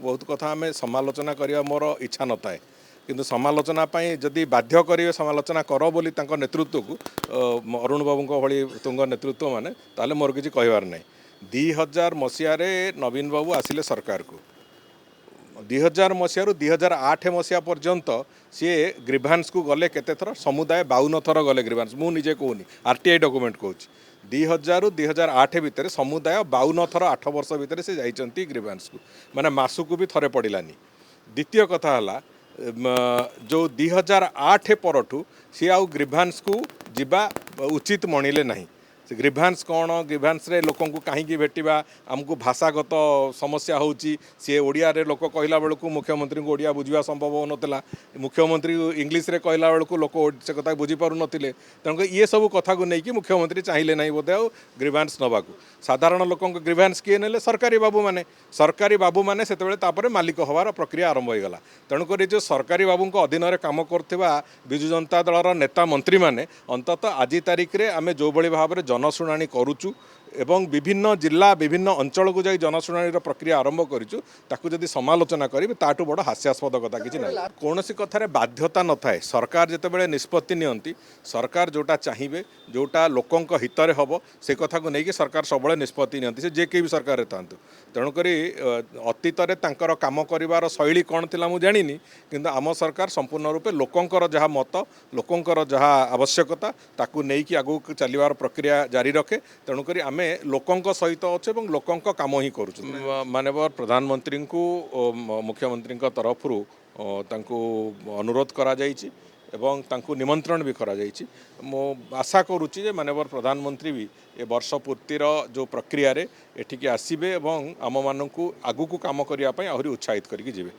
बहुत कथा आम समालोचना करवा मोर इच्छा न थाए किंतु समालोचना जदि बाध्य करेंगे समालोचना कर बोली नेतृत्व को अरुण बाबू भली तुंग नेतृत्व माने ताले मोर किसी कहबार ना 2000 मसीह नवीन बाबू आसिले सरकार को 2000 मसीह 2008 मसीहा पर्यंत सी ग्रीभांस को गले केते थर समुदाय 52 थर गले ग्रीभांस मु निजे कहूनी आरटीआई डॉक्यूमेंट कहूँ 2000 2008 भितर समुदाय 52 थर 8 वर्ष भितर से जाइंट ग्रीभांस को माने मासकू भी थरे पड़ानी। द्वितीय कथा है जो 2008 परठू सी आउ ग्रीभांस को जीवा उचित मणिले नहीं से ग्रीभांस कौन ग्रीभांस रे लोक कहीं भेटा आमको भाषागत समस्या होची सी ओडिया रे लोक कहला बेलू मुख्यमंत्री को ओडिया बुझा संभव हो नाला मुख्यमंत्री इंग्लीश रे कहला बेलू लोक से कथा बुझीपार नुले तेणुक ये सब कथा को लेकिन मुख्यमंत्री चाहिए ना बोधे आ ग्रीभांस नवाक साधारण लोक ग्रीभांस किए ने सरकारी बाबू मैंने से मालिक हबार प्रक्रिया आरंभ होगा तेणुक जो सरकारी बाबू अधीन में कम कर विजु जनता दलर नेता मंत्री मैंने अंततः आज तारिख में आम जो भाव में जनशुणाणी करुचु एवं विभिन्न जिला विभिन्न अंचल को जाई जनशुणाणी प्रक्रिया आरंभ करूँ ताकू जदि समालोचना करेंगे ताठू बड़ हास्यास्पद कथा किसी ना कौन कथार बाध्यता न थाए सरकार जितेबाला निष्पत्ति नियंती सरकार जोटा चाहिए जोटा लोकों हितरे हम से कथा को लेकिन सरकार सब निष्पत्ति नियंती से जे के भी सरकार था तेणुक अतीत कम कर शैली कौन थी मुझे जानी किंतु आम सरकार संपूर्ण रूपे लोकंर जहाँ मत लोकंर जहाँ आवश्यकता ताकू नहीं आगू चलवार प्रक्रिया जारी रखे तेणुक आम लोकों सहित अच्छे और लोकों काम ही करुँ माननीय प्रधानमंत्री को मुख्यमंत्री तरफ अनुरोध करा जाइछि एवं तांको निमंत्रण भी करा जाइछि। मो आशा करुच्ची जे माननीय प्रधानमंत्री भी ए वर्ष पूर्तिर जो प्रक्रिया रे एठिके आसीबे एवं आम मानकू आगू को काम करिया पई आहुरी उत्साहित करिके जिवे।